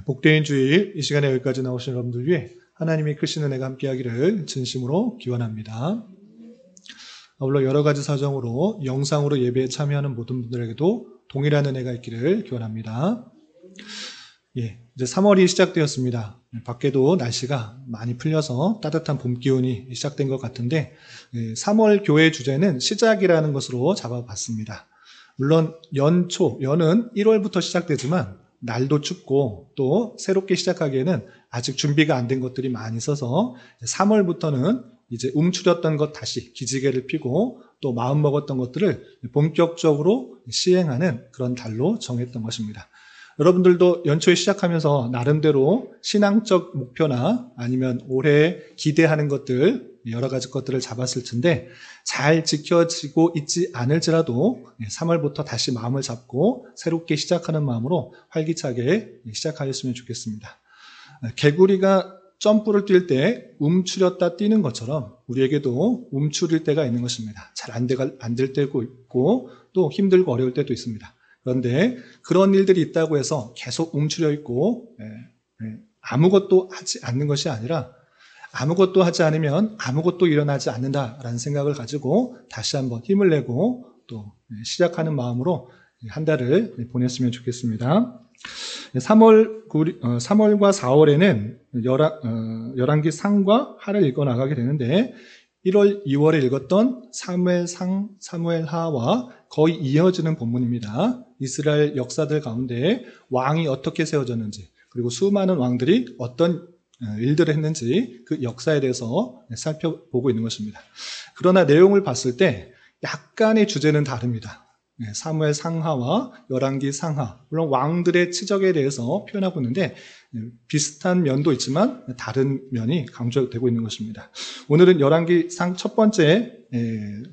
복되인 주일, 이 시간에 여기까지 나오신 여러분들 위해 하나님의 크신 은혜가 함께하기를 진심으로 기원합니다. 아울러 여러 가지 사정으로 영상으로 예배에 참여하는 모든 분들에게도 동일한 은혜가 있기를 기원합니다. 이제 3월이 시작되었습니다. 밖에도 날씨가 많이 풀려서 따뜻한 봄 기온이 시작된 것 같은데 3월 교회 주제는 시작이라는 것으로 잡아봤습니다. 물론 연은 1월부터 시작되지만 날도 춥고 또 새롭게 시작하기에는 아직 준비가 안 된 것들이 많이 있어서 3월부터는 이제 움츠렸던 것 다시 기지개를 펴고 또 마음먹었던 것들을 본격적으로 시행하는 그런 달로 정했던 것입니다. 여러분들도 연초에 시작하면서 나름대로 신앙적 목표나 아니면 올해 기대하는 것들 여러 가지 것들을 잡았을 텐데 잘 지켜지고 있지 않을지라도 3월부터 다시 마음을 잡고 새롭게 시작하는 마음으로 활기차게 시작하였으면 좋겠습니다. 개구리가 점프를 뛸 때 움츠렸다 뛰는 것처럼 우리에게도 움츠릴 때가 있는 것입니다. 잘 안 될 때도 있고 또 힘들고 어려울 때도 있습니다. 그런데 그런 일들이 있다고 해서 계속 움츠려 있고 아무것도 하지 않는 것이 아니라 아무것도 하지 않으면 아무것도 일어나지 않는다라는 생각을 가지고 다시 한번 힘을 내고 또 시작하는 마음으로 한 달을 보냈으면 좋겠습니다. 3월과 4월에는 열왕기 상과 하를 읽어 나가게 되는데 1월, 2월에 읽었던 사무엘상, 사무엘하와 거의 이어지는 본문입니다. 이스라엘 역사들 가운데 왕이 어떻게 세워졌는지 그리고 수많은 왕들이 어떤 일들을 했는지 그 역사에 대해서 살펴보고 있는 것입니다. 그러나 내용을 봤을 때 약간의 주제는 다릅니다. 사무엘 상하와 열왕기 상하, 물론 왕들의 치적에 대해서 표현하고 있는데 비슷한 면도 있지만 다른 면이 강조되고 있는 것입니다. 오늘은 열왕기 상 첫 번째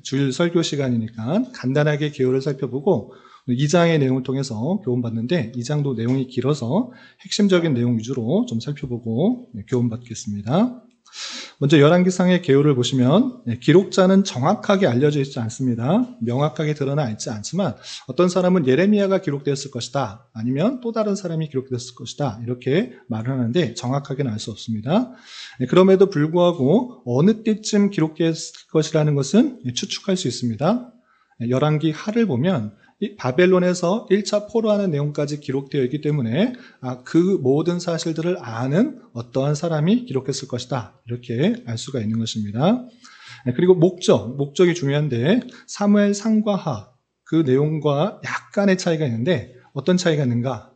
주일 설교 시간이니까 간단하게 개요를 살펴보고 2장의 내용을 통해서 교훈받는데 2장도 내용이 길어서 핵심적인 내용 위주로 좀 살펴보고 교훈받겠습니다. 먼저 열왕기상의 개요를 보시면 기록자는 정확하게 알려져 있지 않습니다. 명확하게 드러나 있지 않지만 어떤 사람은 예레미야가 기록되었을 것이다. 아니면 또 다른 사람이 기록되었을 것이다. 이렇게 말을 하는데 정확하게는 알 수 없습니다. 그럼에도 불구하고 어느 때쯤 기록되었을 것이라는 것은 추측할 수 있습니다. 열왕기 하를 보면 바벨론에서 1차 포로하는 내용까지 기록되어 있기 때문에 그 모든 사실들을 아는 어떠한 사람이 기록했을 것이다. 이렇게 알 수가 있는 것입니다. 그리고 목적이 중요한데 사무엘 상과 하, 그 내용과 약간의 차이가 있는데 어떤 차이가 있는가?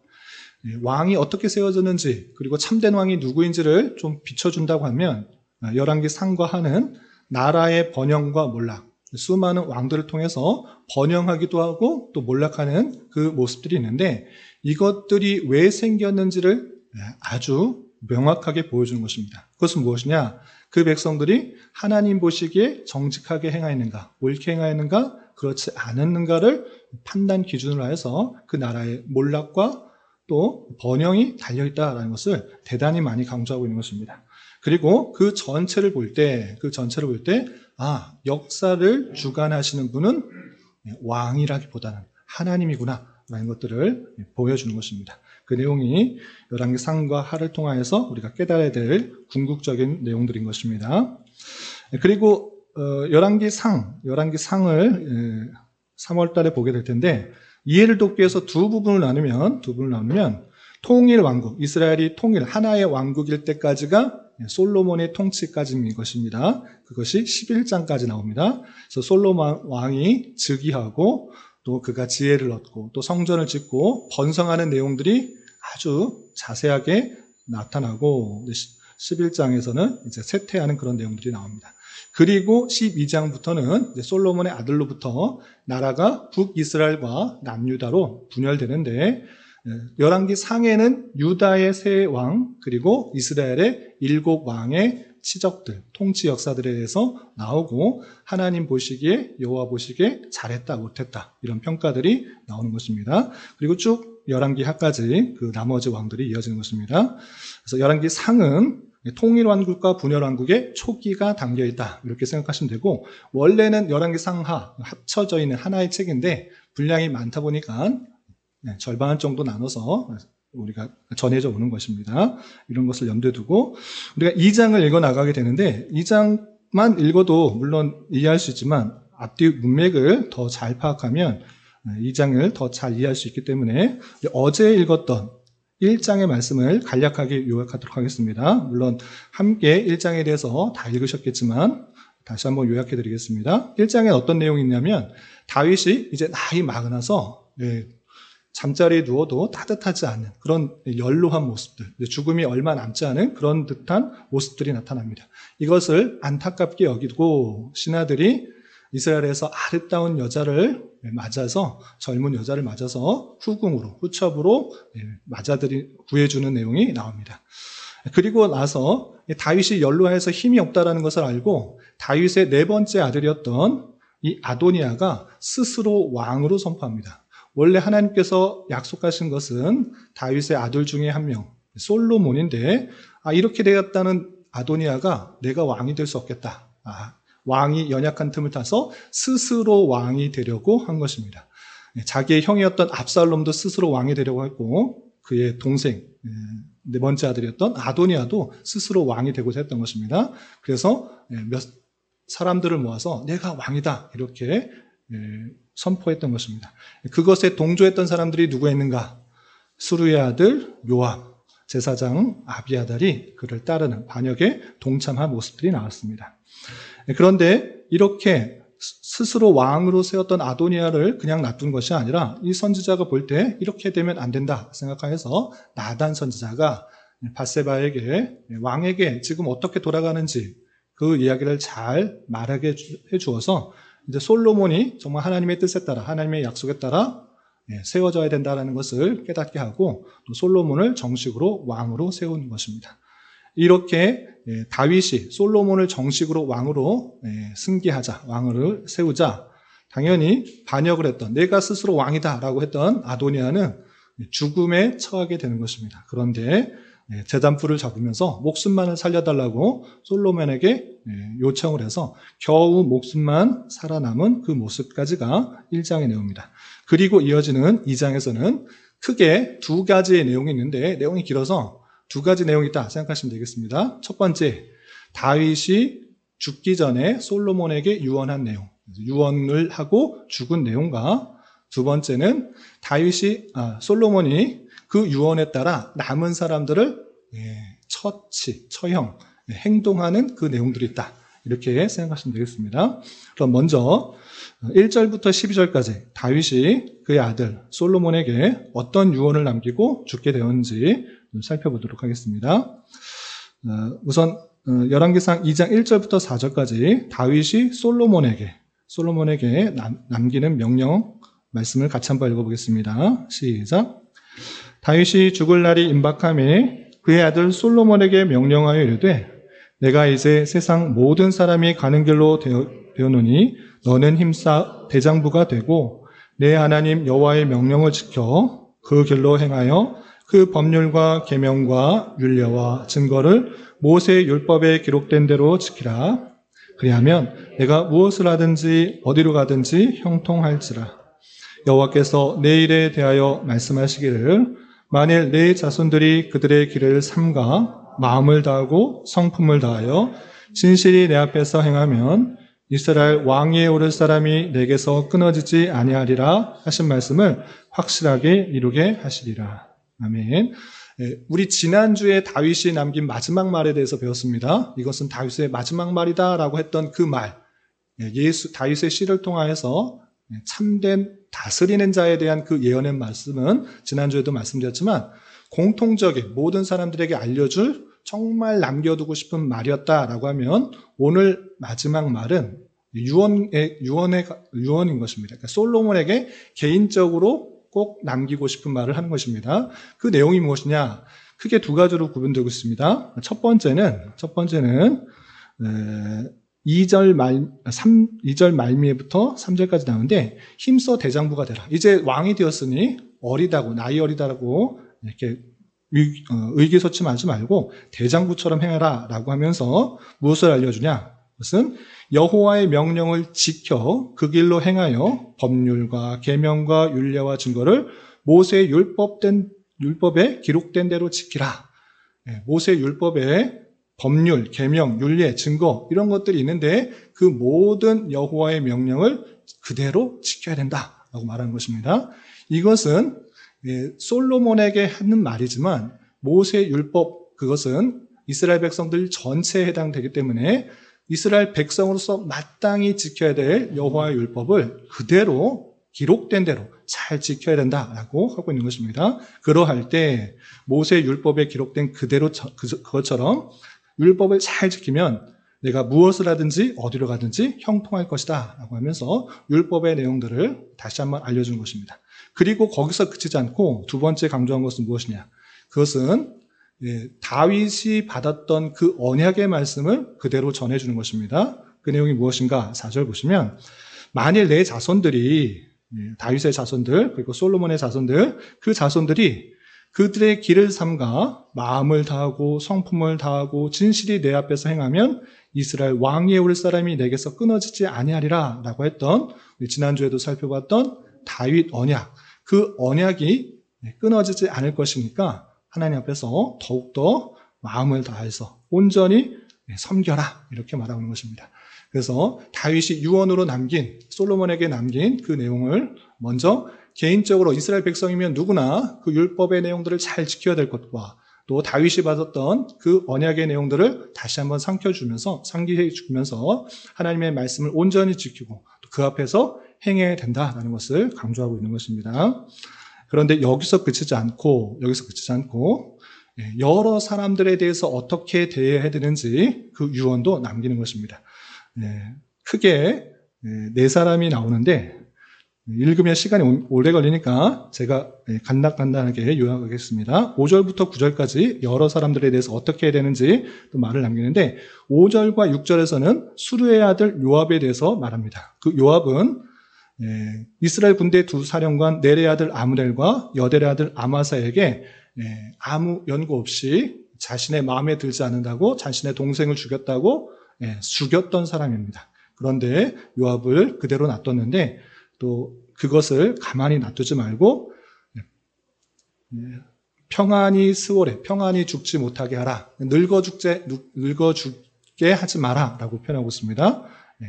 왕이 어떻게 세워졌는지 그리고 참된 왕이 누구인지를 좀 비춰준다고 하면 열왕기 상과 하는 나라의 번영과 몰락, 수많은 왕들을 통해서 번영하기도 하고 또 몰락하는 그 모습들이 있는데 이것들이 왜 생겼는지를 아주 명확하게 보여주는 것입니다. 그것은 무엇이냐? 그 백성들이 하나님 보시기에 정직하게 행하였는가, 옳게 행하였는가, 그렇지 않았는가를 판단 기준으로 해서 그 나라의 몰락과 또 번영이 달려있다는 것을 대단히 많이 강조하고 있는 것입니다. 그리고 그 전체를 볼 때 역사를 주관하시는 분은 왕이라기보다는 하나님이구나 라는 것들을 보여주는 것입니다. 그 내용이 열왕기 상과 하를 통하여서 우리가 깨달아야 될 궁극적인 내용들인 것입니다. 그리고 열왕기 상을 3월 달에 보게 될 텐데 이해를 돕기 위해서 두 부분을 나누면 통일 왕국, 이스라엘이 하나의 왕국일 때까지가 솔로몬의 통치까지인 것입니다. 그것이 11장까지 나옵니다. 그래서 솔로몬 왕이 즉위하고 또 그가 지혜를 얻고 또 성전을 짓고 번성하는 내용들이 아주 자세하게 나타나고 11장에서는 이제 쇠퇴하는 그런 내용들이 나옵니다. 그리고 12장부터는 이제 솔로몬의 아들로부터 나라가 북이스라엘과 남유다로 분열되는데 열왕기 상에는 유다의 세 왕 그리고 이스라엘의 7 왕의 치적들, 통치 역사들에 대해서 나오고 하나님 보시기에 여호와 보시기에 잘했다 못했다 이런 평가들이 나오는 것입니다. 그리고 쭉 열왕기 하까지 그 나머지 왕들이 이어지는 것입니다. 그래서 열왕기 상은 통일왕국과 분열왕국의 초기가 담겨있다 이렇게 생각하시면 되고 원래는 열왕기 상하 합쳐져 있는 하나의 책인데 분량이 많다 보니까 절반 정도 나눠서 우리가 전해져 오는 것입니다. 이런 것을 염두에 두고 우리가 2장을 읽어 나가게 되는데 2장만 읽어도 물론 이해할 수 있지만 앞뒤 문맥을 더 잘 파악하면 2장을 더 잘 이해할 수 있기 때문에 어제 읽었던 1장의 말씀을 간략하게 요약하도록 하겠습니다. 물론 함께 1장에 대해서 다 읽으셨겠지만 다시 한번 요약해 드리겠습니다. 1장에 어떤 내용이 있냐면 다윗이 이제 나이 많아서 잠자리에 누워도 따뜻하지 않은 그런 연로한 모습들, 죽음이 얼마 남지 않은 그런 듯한 모습들이 나타납니다. 이것을 안타깝게 여기고 신하들이 이스라엘에서 아름다운 여자를 맞아서 젊은 여자를 맞아서 후궁으로 후첩으로 구해주는 내용이 나옵니다. 그리고 나서 다윗이 연로해서 힘이 없다라는 것을 알고 다윗의 네 번째 아들이었던 이 아도니아가 스스로 왕으로 선포합니다. 원래 하나님께서 약속하신 것은 다윗의 아들 중에 한 명, 솔로몬인데 이렇게 되었다는 아도니아가 내가 왕이 될 수 없겠다. 왕이 연약한 틈을 타서 스스로 왕이 되려고 한 것입니다. 자기의 형이었던 압살롬도 스스로 왕이 되려고 했고 그의 동생, 네 번째 아들이었던 아도니아도 스스로 왕이 되고자 했던 것입니다. 그래서 몇 사람들을 모아서 내가 왕이다 이렇게 선포했던 것입니다. 그것에 동조했던 사람들이 누구였는가? 수루의 아들 요압, 제사장 아비아달이 그를 따르는 반역에 동참한 모습들이 나왔습니다. 그런데 이렇게 스스로 왕으로 세웠던 아도니아를 그냥 놔둔 것이 아니라 이 선지자가 볼 때 이렇게 되면 안 된다 생각하여서 나단 선지자가 밧세바에게 왕에게 지금 어떻게 돌아가는지 그 이야기를 잘 말하게 해주어서 이제 솔로몬이 정말 하나님의 뜻에 따라 하나님의 약속에 따라 세워져야 된다는 것을 깨닫게 하고 또 솔로몬을 정식으로 왕으로 세운 것입니다. 이렇게 다윗이 솔로몬을 정식으로 왕으로 승계하자, 왕을 세우자 당연히 반역을 했던 내가 스스로 왕이다라고 했던 아도니아는 죽음에 처하게 되는 것입니다. 그런데 제단불을 잡으면서 목숨만을 살려달라고 솔로몬에게 요청을 해서 겨우 목숨만 살아남은 그 모습까지가 1장의 내용입니다. 그리고 이어지는 2장에서는 크게 두 가지의 내용이 있는데 내용이 길어서 두 가지 내용이 있다 생각하시면 되겠습니다. 첫 번째, 다윗이 죽기 전에 솔로몬에게 유언한 내용, 유언을 하고 죽은 내용과 두 번째는 솔로몬이 그 유언에 따라 남은 사람들을 처형, 행동하는 그 내용들이 있다. 이렇게 생각하시면 되겠습니다. 그럼 먼저 1절부터 12절까지 다윗이 그의 아들 솔로몬에게 어떤 유언을 남기고 죽게 되었는지 살펴보도록 하겠습니다. 우선 열왕기상 2장 1절부터 4절까지 다윗이 솔로몬에게 남기는 명령 말씀을 같이 한번 읽어보겠습니다. 시작. 다윗이 죽을 날이 임박함에 그의 아들 솔로몬에게 명령하여 이르되 내가 이제 세상 모든 사람이 가는 길로 되었노니 너는 힘써 대장부가 되고 내 하나님 여호와의 명령을 지켜 그 길로 행하여 그 법률과 계명과 율례와 증거를 모세의 율법에 기록된 대로 지키라. 그리하면 내가 무엇을 하든지 어디로 가든지 형통할지라. 여호와께서 내 일에 대하여 말씀하시기를 만일 내 자손들이 그들의 길을 삼가 마음을 다하고 성품을 다하여 진실이 내 앞에서 행하면 이스라엘 왕위에 오를 사람이 내게서 끊어지지 아니하리라 하신 말씀을 확실하게 이루게 하시리라. 아멘. 우리 지난주에 다윗이 남긴 마지막 말에 대해서 배웠습니다. 이것은 다윗의 마지막 말이다라고 했던 그 말, 다윗의 시를 통하여서 참된 다스리는 자에 대한 그 예언의 말씀은 지난주에도 말씀드렸지만 공통적인 모든 사람들에게 알려줄 정말 남겨두고 싶은 말이었다라고 하면 오늘 마지막 말은 유언인 것입니다. 그러니까 솔로몬에게 개인적으로 꼭 남기고 싶은 말을 하는 것입니다. 그 내용이 무엇이냐? 크게 두 가지로 구분되고 있습니다. 첫 번째는 2절 말미에부터 3절까지 나오는데 힘써 대장부가 되라. 이제 왕이 되었으니 나이 어리다라고 이렇게 의기소침하지 말고 대장부처럼 행하라 라고 하면서 무엇을 알려주냐? 그것은 여호와의 명령을 지켜 그 길로 행하여 법률과 계명과 율례와 증거를 모세의 율법에 기록된 대로 지키라. 모세 율법에 법률, 계명, 율례, 증거 이런 것들이 있는데 그 모든 여호와의 명령을 그대로 지켜야 된다라고 말하는 것입니다. 이것은 솔로몬에게 하는 말이지만 모세 율법 그것은 이스라엘 백성들 전체에 해당되기 때문에 이스라엘 백성으로서 마땅히 지켜야 될 여호와의 율법을 그대로 기록된 대로 잘 지켜야 된다라고 하고 있는 것입니다. 그러할 때 모세 율법에 기록된 그대로 그것처럼 율법을 잘 지키면 내가 무엇을 하든지 어디로 가든지 형통할 것이다 라고 하면서 율법의 내용들을 다시 한번 알려준 것입니다. 그리고 거기서 그치지 않고 두 번째 강조한 것은 무엇이냐? 그것은 다윗이 받았던 그 언약의 말씀을 그대로 전해주는 것입니다. 그 내용이 무엇인가? 4절 보시면 만일 내 자손들이 다윗의 자손들 그리고 솔로몬의 자손들 그 자손들이 그들의 길을 삼가 마음을 다하고 성품을 다하고 진실이 내 앞에서 행하면 이스라엘 왕위에 오를 사람이 내게서 끊어지지 아니하리라 라고 했던 지난주에도 살펴봤던 다윗 언약 그 언약이 끊어지지 않을 것이니까 하나님 앞에서 더욱더 마음을 다해서 온전히 섬겨라 이렇게 말하고 있는 것입니다. 그래서 다윗이 유언으로 남긴 솔로몬에게 남긴 그 내용을 먼저 개인적으로 이스라엘 백성이면 누구나 그 율법의 내용들을 잘 지켜야 될 것과 또 다윗이 받았던 그 언약의 내용들을 다시 한번 상기해 주면서 하나님의 말씀을 온전히 지키고 그 앞에서 행해야 된다라는 것을 강조하고 있는 것입니다. 그런데 여기서 그치지 않고 여러 사람들에 대해서 어떻게 대해야 되는지 그 유언도 남기는 것입니다. 크게 네 사람이 나오는데 읽으면 시간이 오래 걸리니까 제가 간단하게 요약하겠습니다. 5절부터 9절까지 여러 사람들에 대해서 어떻게 해야 되는지 또 말을 남기는데 5절과 6절에서는 수르의 아들 요압에 대해서 말합니다. 그 요압은 이스라엘 군대 두 사령관 넬의 아들 아므넬과 여델의 아들 아마사에게 아무 연고 없이 자신의 마음에 들지 않는다고 자신의 동생을 죽였다고 죽였던 사람입니다. 그런데 요압을 그대로 놔뒀는데 또 그것을 가만히 놔두지 말고 평안히 수월해 평안히 죽지 못하게 하라. 늙어 죽게 하지 마라 라고 표현하고 있습니다.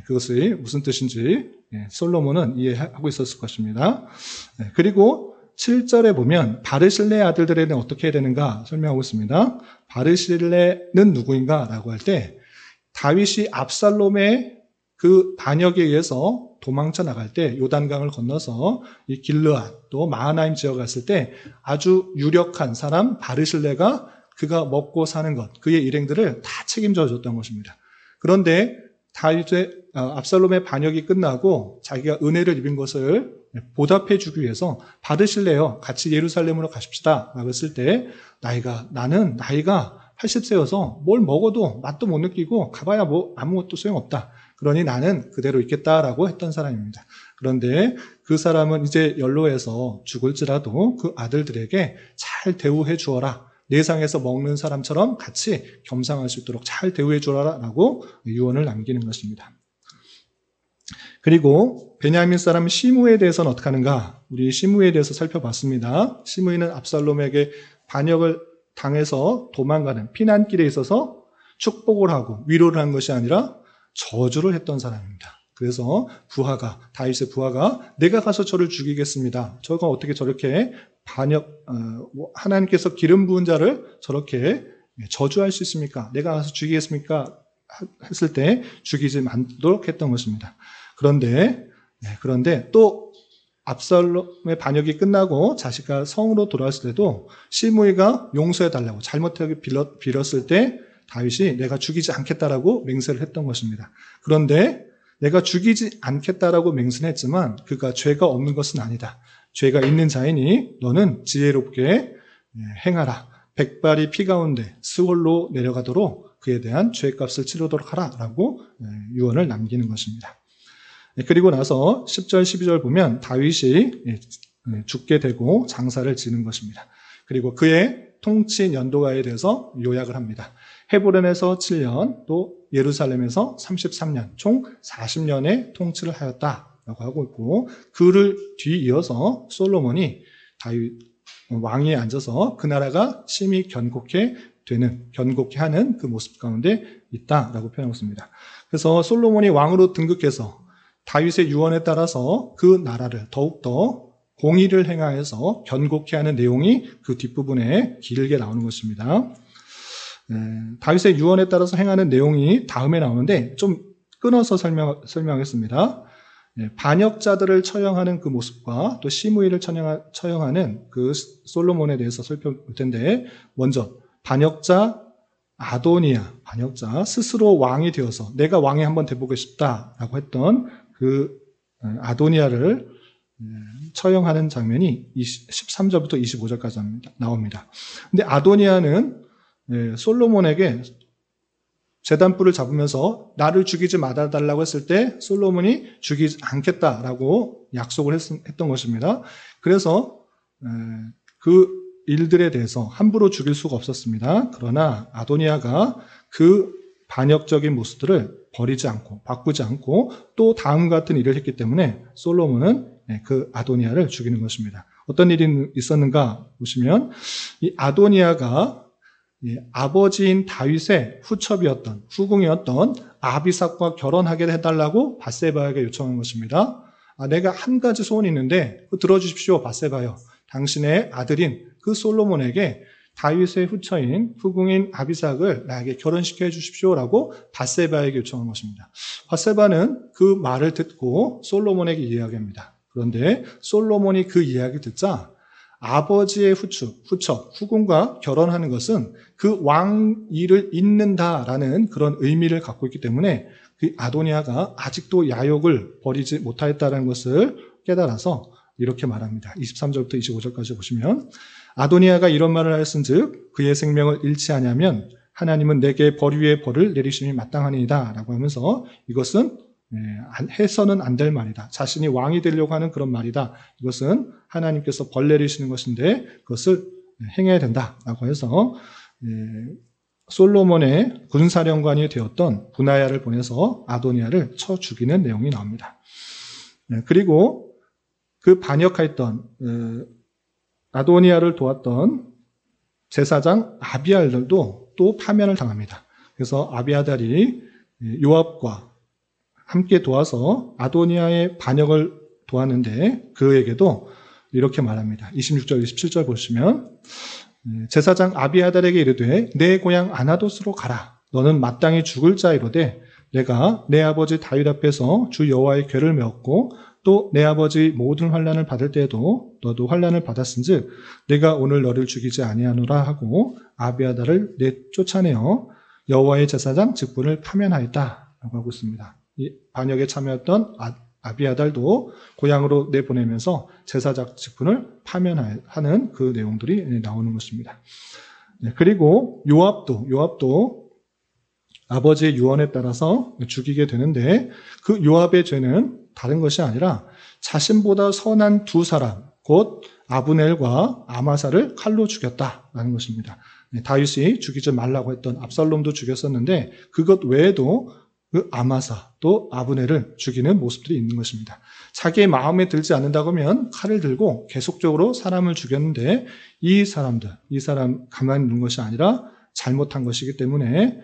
그것이 무슨 뜻인지 솔로몬은 이해하고 있었을 것입니다. 그리고 7절에 보면 바르실레의 아들들에는 어떻게 해야 되는가 설명하고 있습니다. 바르실레는 누구인가 라고 할 때 다윗이 압살롬의 그 반역에 의해서 도망쳐 나갈 때 요단강을 건너서 이 길르앗 또 마하나임 지역에 갔을 때 아주 유력한 사람 바르실레가 그가 먹고 사는 것 그의 일행들을 다 책임져 줬던 것입니다. 그런데 다윗의 압살롬의 반역이 끝나고 자기가 은혜를 입은 것을 보답해 주기 위해서 바르실레여 같이 예루살렘으로 가십시다 라고 했을 때 나는 나이가 80세여서 뭘 먹어도 맛도 못 느끼고 가봐야 뭐 아무것도 소용없다. 그러니 나는 그대로 있겠다라고 했던 사람입니다. 그런데 그 사람은 이제 연로해서 죽을지라도 그 아들들에게 잘 대우해 주어라. 내상에서 먹는 사람처럼 같이 겸상할 수 있도록 잘 대우해 주어라 라고 유언을 남기는 것입니다. 그리고 베냐민 사람 시므에 대해서는 어떻게 하는가? 우리 시므에 대해서 살펴봤습니다. 시므이는 압살롬에게 반역을 당해서 도망가는 피난길에 있어서 축복을 하고 위로를 한 것이 아니라 저주를 했던 사람입니다. 그래서 다윗의 부하가 내가 가서 저를 죽이겠습니다. 저가 어떻게 저렇게 하나님께서 기름 부은 자를 저렇게 저주할 수 있습니까? 내가 가서 죽이겠습니까? 했을 때 죽이지 않도록 했던 것입니다. 그런데 또 압살롬의 반역이 끝나고 자식과 성으로 돌아왔을 때도 시므이가 용서해달라고 잘못하게 빌었을 때 다윗이 내가 죽이지 않겠다라고 맹세를 했던 것입니다. 그런데 내가 죽이지 않겠다라고 맹세는 했지만 그가 죄가 없는 것은 아니다. 죄가 있는 자이니 너는 지혜롭게 행하라. 백발이 피 가운데 스월로 내려가도록 그에 대한 죄값을 치르도록 하라라고 유언을 남기는 것입니다. 그리고 나서 10절, 12절 보면 다윗이 죽게 되고 장사를 지는 것입니다. 그리고 그의 통치 연도가에 대해서 요약을 합니다. 헤브론에서 7년, 또 예루살렘에서 33년, 총 40년의 통치를 하였다라고 하고 있고 그를 뒤이어서 솔로몬이 왕위에 앉아서 그 나라가 심히 견고케 하는 그 모습 가운데 있다라고 표현하고 있습니다. 그래서 솔로몬이 왕으로 등극해서 다윗의 유언에 따라서 그 나라를 더욱더 공의를 행하여서 견고케 하는 내용이 그 뒷부분에 길게 나오는 것입니다. 다윗의 유언에 따라서 행하는 내용이 다음에 나오는데 좀 끊어서 설명하겠습니다. 반역자들을 처형하는 그 모습과 또 시므이를 처형하는 그 솔로몬에 대해서 살펴볼 텐데, 먼저 반역자 아도니아, 반역자 스스로 왕이 되어서 내가 왕에 한번 돼보고 싶다라고 했던 그 아도니아를 처형하는 장면이 13절부터 25절까지 나옵니다. 근데 아도니아는 솔로몬에게 제단불을 잡으면서 나를 죽이지 말아달라고 했을 때 솔로몬이 죽이지 않겠다라고 약속을 했던 것입니다. 그래서 그 일들에 대해서 함부로 죽일 수가 없었습니다. 그러나 아도니아가 그 반역적인 모습들을 버리지 않고 바꾸지 않고 또 다음 같은 일을 했기 때문에 솔로몬은 그 아도니아를 죽이는 것입니다. 어떤 일이 있었는가 보시면 이 아도니아가 아버지인 다윗의 후궁이었던 아비삭과 결혼하게 해달라고 바세바에게 요청한 것입니다. 내가 한 가지 소원이 있는데 들어주십시오, 바세바요. 당신의 아들인 그 솔로몬에게 다윗의 후궁인 아비삭을 나에게 결혼시켜 주십시오라고 바세바에게 요청한 것입니다. 바세바는 그 말을 듣고 솔로몬에게 이야기합니다. 그런데 솔로몬이 그 이야기 듣자 아버지의 후궁과 결혼하는 것은 그 왕위를 잇는다라는 그런 의미를 갖고 있기 때문에 그 아도니아가 아직도 야욕을 버리지 못하였다는 것을 깨달아서 이렇게 말합니다. 23절부터 25절까지 보시면 아도니아가 이런 말을 하였은즉 그의 생명을 잃지 아니하면 하나님은 내게 벌 위에 벌을 내리심이 마땅하니이다 라고 하면서 이것은 해서는 안 될 말이다. 자신이 왕이 되려고 하는 그런 말이다. 이것은 하나님께서 벌 내리시는 것인데 그것을 행해야 된다라고 해서 솔로몬의 군사령관이 되었던 분하야를 보내서 아도니아를 쳐 죽이는 내용이 나옵니다. 그리고 그 반역했던 아도니아를 도왔던 제사장 아비아달도 또 파면을 당합니다. 그래서 아비아달이 요압과 함께 도와서 아도니아의 반역을 도왔는데 그에게도 이렇게 말합니다. 26절, 27절 보시면 제사장 아비아달에게 이르되 내 고향 아나돗으로 가라. 너는 마땅히 죽을 자이로되 내가 내 아버지 다윗 앞에서 주 여호와의 궤를 메었고 또 내 아버지 모든 환난을 받을 때에도 너도 환난을 받았은즉 내가 오늘 너를 죽이지 아니하노라 하고 아비아달을 내쫓아내어 여호와의 제사장 직분을 파면하였다라고 하고 있습니다. 이 반역에 참여했던 아비아달도 고향으로 내보내면서 제사장 직분을 파면하는 그 내용들이 나오는 것입니다. 그리고 요압도 아버지의 유언에 따라서 죽이게 되는데 그 요압의 죄는 다른 것이 아니라 자신보다 선한 두 사람, 곧 아브넬과 아마사를 칼로 죽였다라는 것입니다. 다윗이 죽이지 말라고 했던 압살롬도 죽였었는데 그것 외에도 그 아마사 또 아브넬을 죽이는 모습들이 있는 것입니다. 자기의 마음에 들지 않는다고 하면 칼을 들고 계속적으로 사람을 죽였는데 이 사람 가만히 있는 것이 아니라 잘못한 것이기 때문에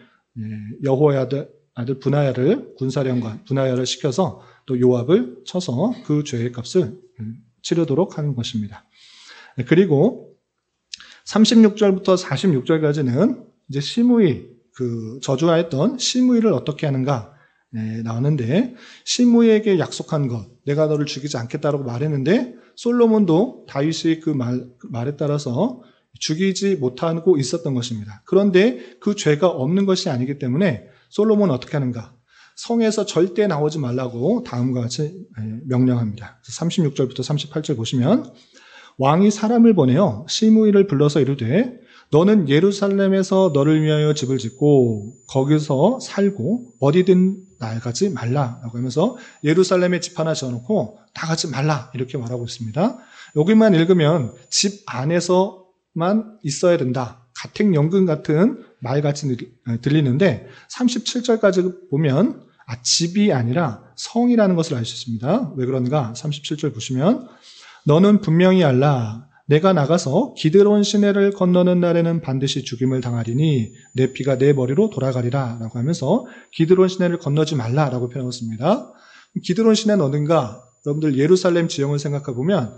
여호와의 아들 분하야를 군사령관 분하야를 시켜서 또 요압을 쳐서 그 죄의 값을 치르도록 하는 것입니다. 그리고 36절부터 46절까지는 이제 시므이 그 저주하였던 시므이를 어떻게 하는가 나오는데 시므이에게 약속한 것 내가 너를 죽이지 않겠다라고 말했는데 솔로몬도 다윗의 그 말에 따라서 죽이지 못하고 있었던 것입니다. 그런데 그 죄가 없는 것이 아니기 때문에 솔로몬은 어떻게 하는가? 성에서 절대 나오지 말라고 다음과 같이 명령합니다. 36절부터 38절 보시면 왕이 사람을 보내어 시므이를 불러서 이르되 너는 예루살렘에서 너를 위하여 집을 짓고 거기서 살고 어디든 나가지 말라라고 하면서 예루살렘에 집 하나 지어놓고 나가지 말라 이렇게 말하고 있습니다. 여기만 읽으면 집 안에서만 있어야 된다. 가택연금 같은 말같이 들리는데 37절까지 보면 집이 아니라 성이라는 것을 알 수 있습니다. 왜 그런가? 37절 보시면 너는 분명히 알라. 내가 나가서 기드론 시내를 건너는 날에는 반드시 죽임을 당하리니 내 피가 내 머리로 돌아가리라 라고 하면서 기드론 시내를 건너지 말라라고 표현했습니다. 기드론 시내는 어딘가? 여러분들 예루살렘 지형을 생각해 보면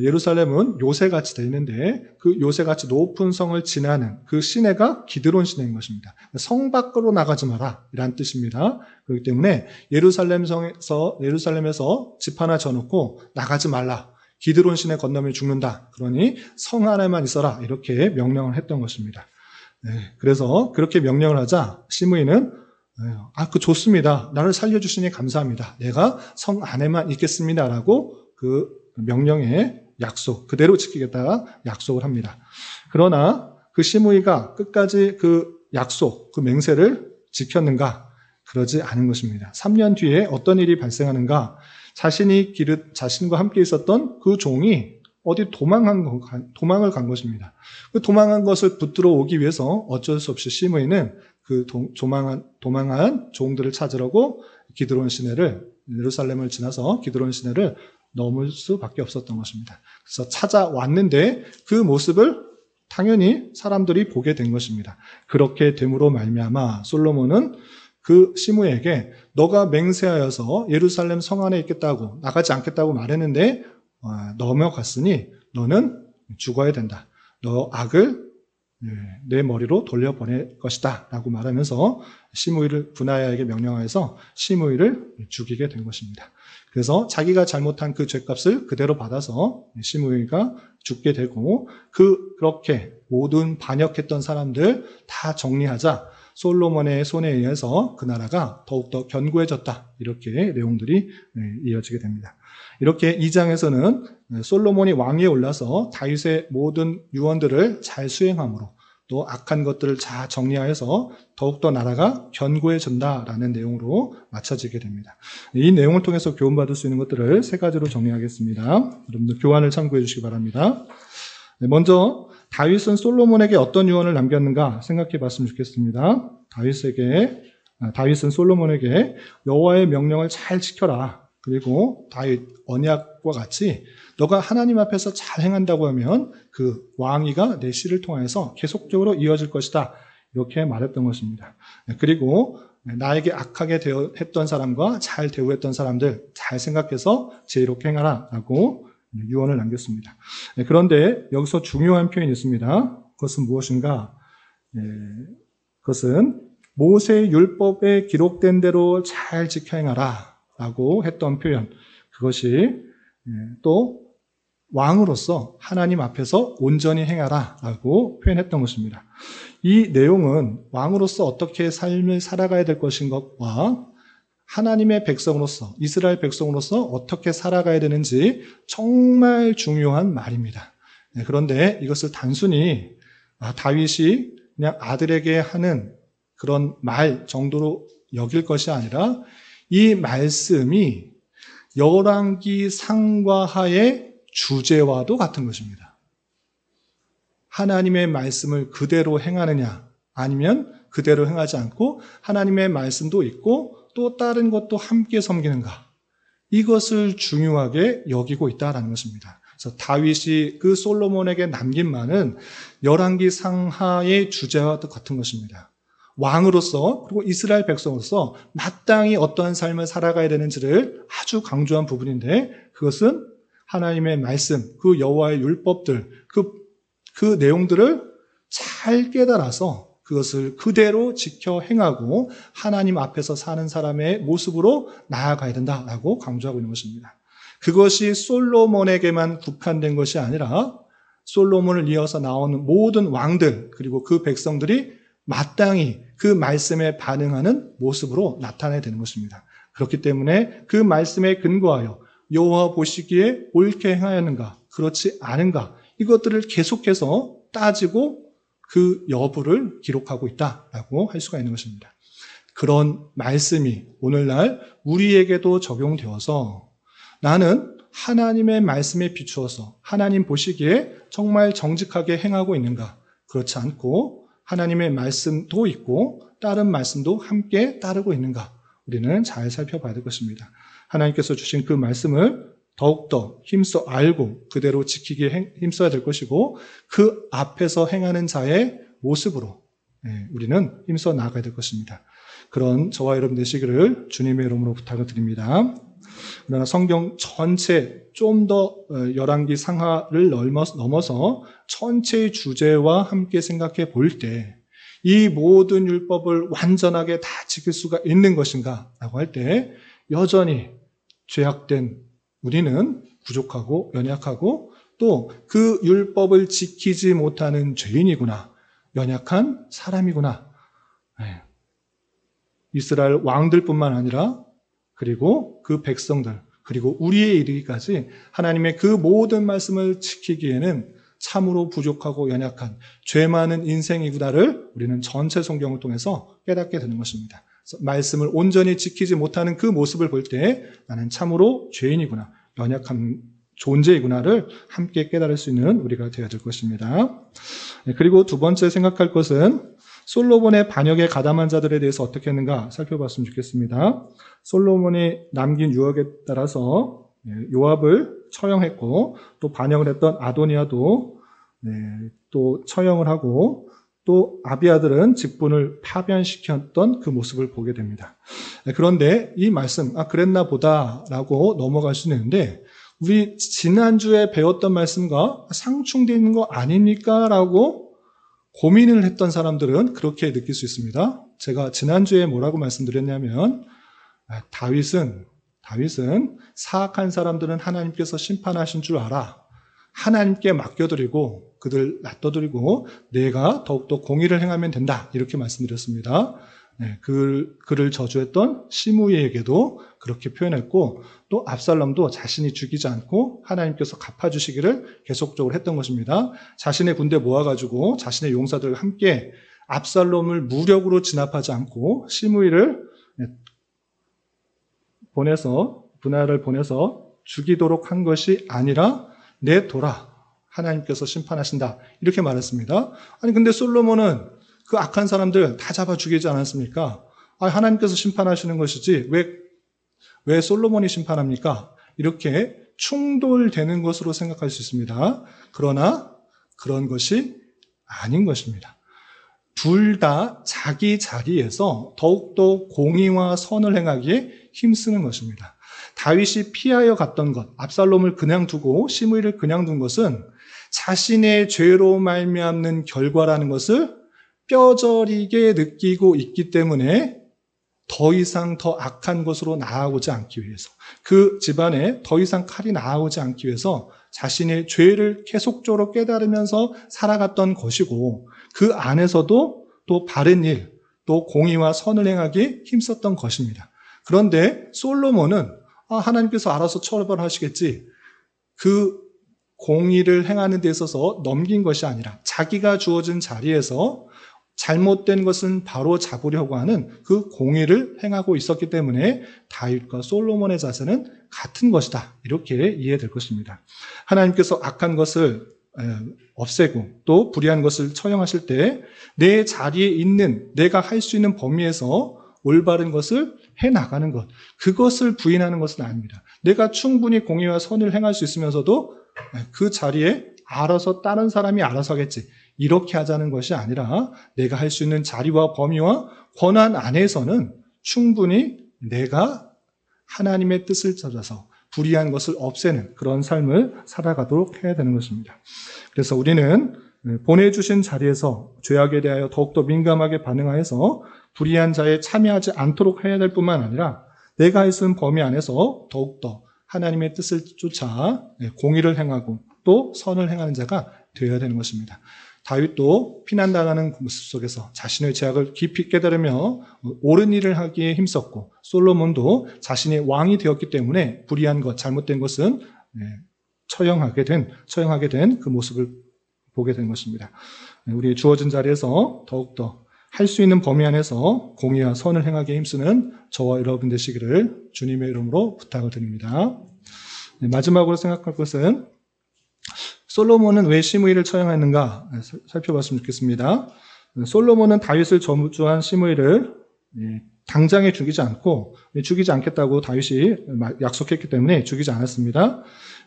예루살렘은 요새같이 되어 있는데 그 요새같이 높은 성을 지나는 그 시내가 기드론 시내인 것입니다. 성 밖으로 나가지 마라 이란 뜻입니다. 그렇기 때문에 예루살렘에서 집 하나 져놓고 나가지 말라. 기드론 시내 건너면 죽는다. 그러니 성 안에만 있어라. 이렇게 명령을 했던 것입니다. 그래서 그렇게 명령을 하자 시므이는 좋습니다. 나를 살려주시니 감사합니다. 내가 성 안에만 있겠습니다라고 그 명령의 약속, 그대로 지키겠다 약속을 합니다. 그러나 그 시므이가 끝까지 그 약속, 그 맹세를 지켰는가? 그러지 않은 것입니다. 3년 뒤에 어떤 일이 발생하는가? 자신과 함께 있었던 그 종이 어디 도망을 간 것입니다. 그 도망한 것을 붙들어 오기 위해서 어쩔 수 없이 시므이는 그 도망한 종들을 찾으려고 기드론 시내를, 예루살렘을 지나서 기드론 시내를 넘을 수밖에 없었던 것입니다. 그래서 찾아왔는데 그 모습을 당연히 사람들이 보게 된 것입니다. 그렇게 됨으로 말미암아 솔로몬은 그 시므에게 너가 맹세하여서 예루살렘 성 안에 있겠다고 나가지 않겠다고 말했는데 넘어갔으니 너는 죽어야 된다. 너 악을 내 머리로 돌려보낼 것이다 라고 말하면서 시므이를 분하야에게 명령하여서 시므이를 죽이게 된 것입니다. 그래서 자기가 잘못한 그 죄값을 그대로 받아서 시므이가 죽게 되고 그렇게 모든 반역했던 사람들 다 정리하자 솔로몬의 손에 의해서 그 나라가 더욱더 견고해졌다. 이렇게 내용들이 이어지게 됩니다. 이렇게 2장에서는 솔로몬이 왕위에 올라서 다윗의 모든 유언들을 잘 수행함으로 또 악한 것들을 잘 정리하여서 더욱더 나라가 견고해진다라는 내용으로 맞춰지게 됩니다. 이 내용을 통해서 교훈받을 수 있는 것들을 세 가지로 정리하겠습니다. 여러분들 교환을 참고해 주시기 바랍니다. 먼저 다윗은 솔로몬에게 어떤 유언을 남겼는가 생각해 봤으면 좋겠습니다. 다윗은 솔로몬에게 여호와의 명령을 잘 지켜라. 그리고 다윗 언약과 같이 너가 하나님 앞에서 잘 행한다고 하면 그 왕위가 내 씨를 통해서 계속적으로 이어질 것이다. 이렇게 말했던 것입니다. 그리고 나에게 악하게 했던 사람과 잘 대우했던 사람들 잘 생각해서 지혜롭게 행하라 라고 유언을 남겼습니다. 그런데 여기서 중요한 표현이 있습니다. 그것은 무엇인가? 그것은 모세의 율법에 기록된 대로 잘 지켜 행하라 라고 했던 표현. 그것이 또 왕으로서 하나님 앞에서 온전히 행하라 라고 표현했던 것입니다. 이 내용은 왕으로서 어떻게 삶을 살아가야 될 것인 것과 하나님의 백성으로서, 이스라엘 백성으로서 어떻게 살아가야 되는지 정말 중요한 말입니다. 그런데 이것을 단순히 다윗이 그냥 아들에게 하는 그런 말 정도로 여길 것이 아니라 이 말씀이 열왕기 상과하의 주제와도 같은 것입니다. 하나님의 말씀을 그대로 행하느냐 아니면 그대로 행하지 않고 하나님의 말씀도 있고 또 다른 것도 함께 섬기는가 이것을 중요하게 여기고 있다는 것입니다. 그래서 다윗이 그 솔로몬에게 남긴 말은 열왕기 상하의 주제와도 같은 것입니다. 왕으로서 그리고 이스라엘 백성으로서 마땅히 어떠한 삶을 살아가야 되는지를 아주 강조한 부분인데 그것은 하나님의 말씀, 그 여호와의 율법들, 그 내용들을 잘 깨달아서 그것을 그대로 지켜 행하고 하나님 앞에서 사는 사람의 모습으로 나아가야 된다라고 강조하고 있는 것입니다. 그것이 솔로몬에게만 국한된 것이 아니라 솔로몬을 이어서 나오는 모든 왕들 그리고 그 백성들이 마땅히 그 말씀에 반응하는 모습으로 나타나야 되는 것입니다. 그렇기 때문에 그 말씀에 근거하여 여호와 보시기에 옳게 행하였는가 그렇지 않은가 이것들을 계속해서 따지고 그 여부를 기록하고 있다라고 할 수가 있는 것입니다. 그런 말씀이 오늘날 우리에게도 적용되어서 나는 하나님의 말씀에 비추어서 하나님 보시기에 정말 정직하게 행하고 있는가 그렇지 않고 하나님의 말씀도 있고 다른 말씀도 함께 따르고 있는가 우리는 잘 살펴봐야 될 것입니다. 하나님께서 주신 그 말씀을 더욱더 힘써 알고 그대로 지키기에 힘써야 될 것이고 그 앞에서 행하는 자의 모습으로 우리는 힘써 나아가야 될 것입니다. 그런 저와 여러분 되시기를 주님의 이름으로 부탁을 드립니다. 그러나 성경 전체 좀 더 열왕기 상하를 넘어서 전체의 주제와 함께 생각해 볼 때 이 모든 율법을 완전하게 다 지킬 수가 있는 것인가 라고 할 때 여전히 죄악된 우리는 부족하고 연약하고 또 그 율법을 지키지 못하는 죄인이구나, 연약한 사람이구나. 이스라엘 왕들뿐만 아니라 그리고 그 백성들 그리고 우리에 이르기까지 하나님의 그 모든 말씀을 지키기에는 참으로 부족하고 연약한 죄 많은 인생이구나를 우리는 전체 성경을 통해서 깨닫게 되는 것입니다. 말씀을 온전히 지키지 못하는 그 모습을 볼 때 나는 참으로 죄인이구나, 연약한 존재이구나를 함께 깨달을 수 있는 우리가 되어야 될 것입니다. 그리고 두 번째 생각할 것은 솔로몬의 반역에 가담한 자들에 대해서 어떻게 했는가 살펴봤으면 좋겠습니다. 솔로몬이 남긴 유언에 따라서 요압을 처형했고 또 반역을 했던 아도니아도 또 처형을 하고 또 아비아들은 직분을 파변시켰던 그 모습을 보게 됩니다. 그런데 이 말씀 그랬나 보다라고 넘어갈 수는 있는데 우리 지난주에 배웠던 말씀과 상충되어 있는 거 아닙니까? 라고 고민을 했던 사람들은 그렇게 느낄 수 있습니다. 제가 지난주에 뭐라고 말씀드렸냐면 다윗은 사악한 사람들은 하나님께서 심판하신 줄 알아. 하나님께 맡겨드리고 그들 놔둬드리고 내가 더욱더 공의를 행하면 된다. 이렇게 말씀드렸습니다. 그를 저주했던 시므이에게도 그렇게 표현했고 또 압살롬도 자신이 죽이지 않고 하나님께서 갚아주시기를 계속적으로 했던 것입니다. 자신의 군대 모아가지고 자신의 용사들과 함께 압살롬을 무력으로 진압하지 않고 시므이를 분하를 보내서 죽이도록 한 것이 아니라 내둬라. 하나님께서 심판하신다. 이렇게 말했습니다. 아니 근데 솔로몬은 그 악한 사람들 다 잡아 죽이지 않았습니까? 하나님께서 심판하시는 것이지 왜 솔로몬이 심판합니까? 이렇게 충돌되는 것으로 생각할 수 있습니다. 그러나 그런 것이 아닌 것입니다. 둘 다 자기 자리에서 더욱더 공의와 선을 행하기에 힘쓰는 것입니다. 다윗이 피하여 갔던 것, 압살롬을 그냥 두고 시므이를 그냥 둔 것은 자신의 죄로 말미암는 결과라는 것을 뼈저리게 느끼고 있기 때문에 더 이상 더 악한 것으로 나아오지 않기 위해서, 그 집안에 더 이상 칼이 나아오지 않기 위해서 자신의 죄를 계속적으로 깨달으면서 살아갔던 것이고 그 안에서도 또 바른 일, 또 공의와 선을 행하기 힘썼던 것입니다. 그런데 솔로몬은 하나님께서 알아서 처벌하시겠지, 그 공의를 행하는 데 있어서 넘긴 것이 아니라 자기가 주어진 자리에서 잘못된 것은 바로 잡으려고 하는 그 공의를 행하고 있었기 때문에 다윗과 솔로몬의 자세는 같은 것이다. 이렇게 이해될 것입니다. 하나님께서 악한 것을 없애고 또 불의한 것을 처형하실 때 내 자리에 있는 내가 할 수 있는 범위에서 올바른 것을 해나가는 것, 그것을 부인하는 것은 아닙니다. 내가 충분히 공의와 선을 행할 수 있으면서도 그 자리에 알아서 다른 사람이 알아서 하겠지, 이렇게 하자는 것이 아니라 내가 할 수 있는 자리와 범위와 권한 안에서는 충분히 내가 하나님의 뜻을 찾아서 불의한 것을 없애는 그런 삶을 살아가도록 해야 되는 것입니다. 그래서 우리는 보내주신 자리에서 죄악에 대하여 더욱더 민감하게 반응하여서 불의한 자에 참여하지 않도록 해야 될 뿐만 아니라 내가 할 수 있는 범위 안에서 더욱더 하나님의 뜻을 쫓아 공의를 행하고 또 선을 행하는 자가 되어야 되는 것입니다. 다윗도 피난당하는 모습 속에서 자신의 죄악을 깊이 깨달으며 옳은 일을 하기에 힘썼고 솔로몬도 자신의 왕이 되었기 때문에 불의한 것, 잘못된 것은 처형하게 된 그 모습을 보게 된 것입니다. 우리 주어진 자리에서 더욱더 할 수 있는 범위 안에서 공의와 선을 행하기에 힘쓰는 저와 여러분 되시기를 주님의 이름으로 부탁을 드립니다. 마지막으로 생각할 것은 솔로몬은 왜 시므이를 처형했는가 살펴봤으면 좋겠습니다. 솔로몬은 다윗을 저주한 시므이를 당장에 죽이지 않고 죽이지 않겠다고 다윗이 약속했기 때문에 죽이지 않았습니다.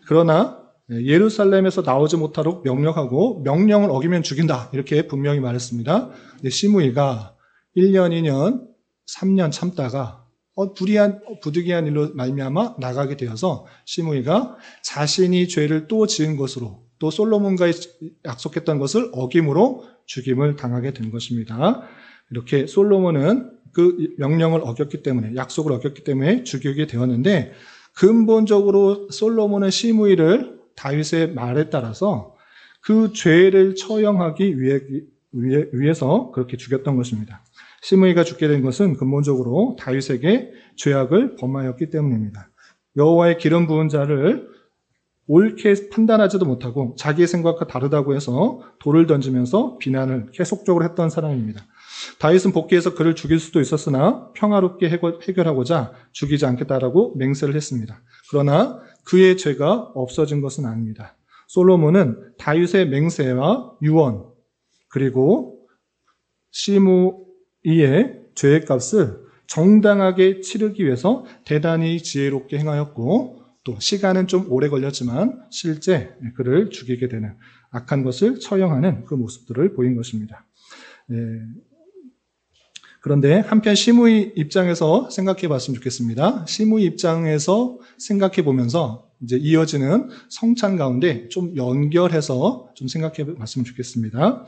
그러나 예루살렘에서 나오지 못하도록 명령하고 명령을 어기면 죽인다 이렇게 분명히 말했습니다. 시므이가 1년, 2년, 3년 참다가 부득이한 일로 말미암아 나가게 되어서 시므이가 자신이 죄를 또 지은 것으로 또 솔로몬과 약속했던 것을 어김으로 죽임을 당하게 된 것입니다. 이렇게 솔로몬은 그 명령을 어겼기 때문에 약속을 어겼기 때문에 죽이게 되었는데 근본적으로 솔로몬은 시므이를 다윗의 말에 따라서 그 죄를 처형하기 위해서 그렇게 죽였던 것입니다. 시므이가 죽게 된 것은 근본적으로 다윗에게 죄악을 범하였기 때문입니다. 여호와의 기름 부은 자를 옳게 판단하지도 못하고 자기의 생각과 다르다고 해서 돌을 던지면서 비난을 계속적으로 했던 사람입니다. 다윗은 복귀해서 그를 죽일 수도 있었으나 평화롭게 해결하고자 죽이지 않겠다라고 맹세를 했습니다. 그러나 그의 죄가 없어진 것은 아닙니다. 솔로몬은 다윗의 맹세와 유언 그리고 시므이의 죄의 값을 정당하게 치르기 위해서 대단히 지혜롭게 행하였고 또 시간은 좀 오래 걸렸지만 실제 그를 죽이게 되는 악한 것을 처형하는 그 모습들을 보인 것입니다. 그런데 한편 시므이 입장에서 생각해 봤으면 좋겠습니다. 시므이 입장에서 생각해 보면서 이제 이어지는 성찬 가운데 좀 연결해서 좀 생각해 봤으면 좋겠습니다.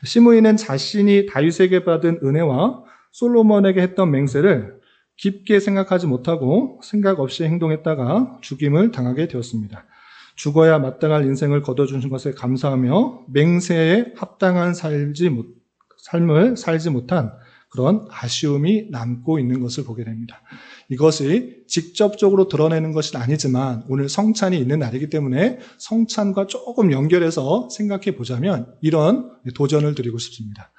시므이는 자신이 다윗에게 받은 은혜와 솔로몬에게 했던 맹세를 깊게 생각하지 못하고 생각 없이 행동했다가 죽임을 당하게 되었습니다. 죽어야 마땅할 인생을 거둬주신 것에 감사하며 맹세에 합당한 삶을 살지 못한 그런 아쉬움이 남고 있는 것을 보게 됩니다. 이것이 직접적으로 드러내는 것은 아니지만 오늘 성찬이 있는 날이기 때문에 성찬과 조금 연결해서 생각해 보자면 이런 도전을 드리고 싶습니다.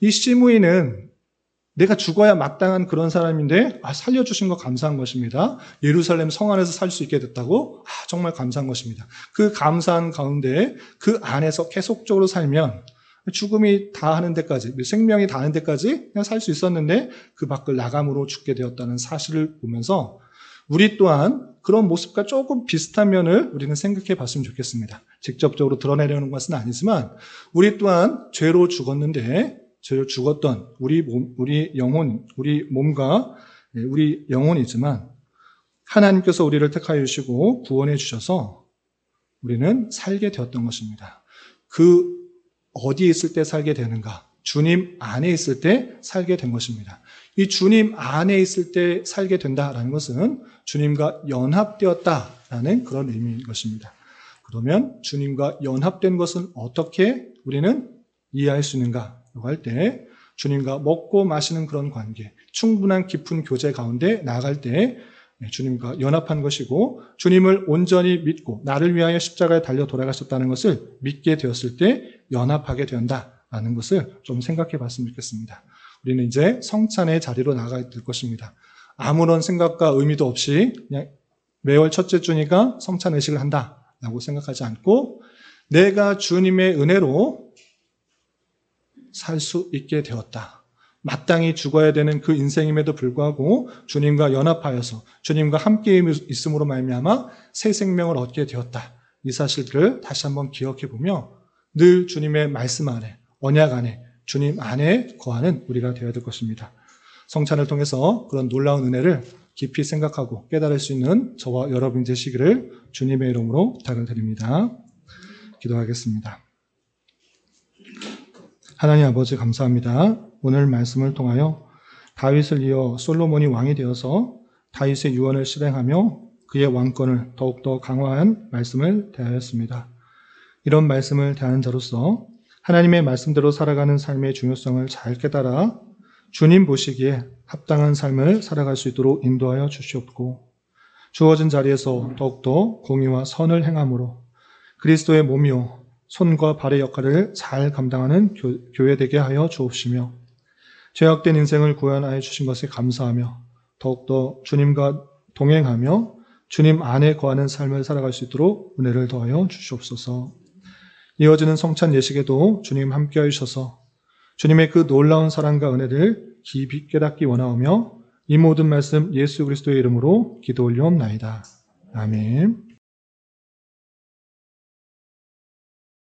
이 시므이는 내가 죽어야 마땅한 그런 사람인데 살려주신 거 감사한 것입니다. 예루살렘 성 안에서 살 수 있게 됐다고 정말 감사한 것입니다. 그 감사한 가운데 그 안에서 계속적으로 살면 죽음이 다하는 데까지, 생명이 다하는 데까지 그냥 살 수 있었는데 그 밖을 나감으로 죽게 되었다는 사실을 보면서 우리 또한 그런 모습과 조금 비슷한 면을 우리는 생각해 봤으면 좋겠습니다. 직접적으로 드러내려는 것은 아니지만 우리 또한 죄로 죽었는데 죄로 죽었던 우리 몸과 우리 영혼이지만 하나님께서 우리를 택하여 주시고 구원해 주셔서 우리는 살게 되었던 것입니다. 그 어디에 있을 때 살게 되는가? 주님 안에 있을 때 살게 된 것입니다. 이 주님 안에 있을 때 살게 된다라는 것은 주님과 연합되었다라는 그런 의미인 것입니다. 그러면 주님과 연합된 것은 어떻게 우리는 이해할 수 있는가? 할 때 주님과 먹고 마시는 그런 관계, 충분한 깊은 교제 가운데 나아갈 때 주님과 연합한 것이고 주님을 온전히 믿고 나를 위하여 십자가에 달려 돌아가셨다는 것을 믿게 되었을 때 연합하게 된다라는 것을 좀 생각해 봤으면 좋겠습니다. 우리는 이제 성찬의 자리로 나아가야 될 것입니다. 아무런 생각과 의미도 없이 그냥 매월 첫째 주니까 성찬 의식을 한다라고 생각하지 않고 내가 주님의 은혜로 살 수 있게 되었다. 마땅히 죽어야 되는 그 인생임에도 불구하고 주님과 연합하여서 주님과 함께 있음으로 말미암아 새 생명을 얻게 되었다. 이 사실들을 다시 한번 기억해 보며 늘 주님의 말씀 안에, 언약 안에, 주님 안에 거하는 우리가 되어야 될 것입니다. 성찬을 통해서 그런 놀라운 은혜를 깊이 생각하고 깨달을 수 있는 저와 여러분 되시기를 주님의 이름으로 부탁을 드립니다. 기도하겠습니다. 하나님 아버지 감사합니다. 오늘 말씀을 통하여 다윗을 이어 솔로몬이 왕이 되어서 다윗의 유언을 실행하며 그의 왕권을 더욱더 강화한 말씀을 대하였습니다. 이런 말씀을 대하는 자로서 하나님의 말씀대로 살아가는 삶의 중요성을 잘 깨달아 주님 보시기에 합당한 삶을 살아갈 수 있도록 인도하여 주시옵고 주어진 자리에서 더욱더 공의와 선을 행함으로 그리스도의 몸이요 손과 발의 역할을 잘 감당하는 교회 되게 하여 주옵시며 죄악된 인생을 구원하여 주신 것에 감사하며 더욱더 주님과 동행하며 주님 안에 거하는 삶을 살아갈 수 있도록 은혜를 더하여 주시옵소서. 이어지는 성찬 예식에도 주님 함께하여 주셔서 주님의 그 놀라운 사랑과 은혜를 깊이 깨닫기 원하오며 이 모든 말씀 예수 그리스도의 이름으로 기도 올리옵나이다. 아멘.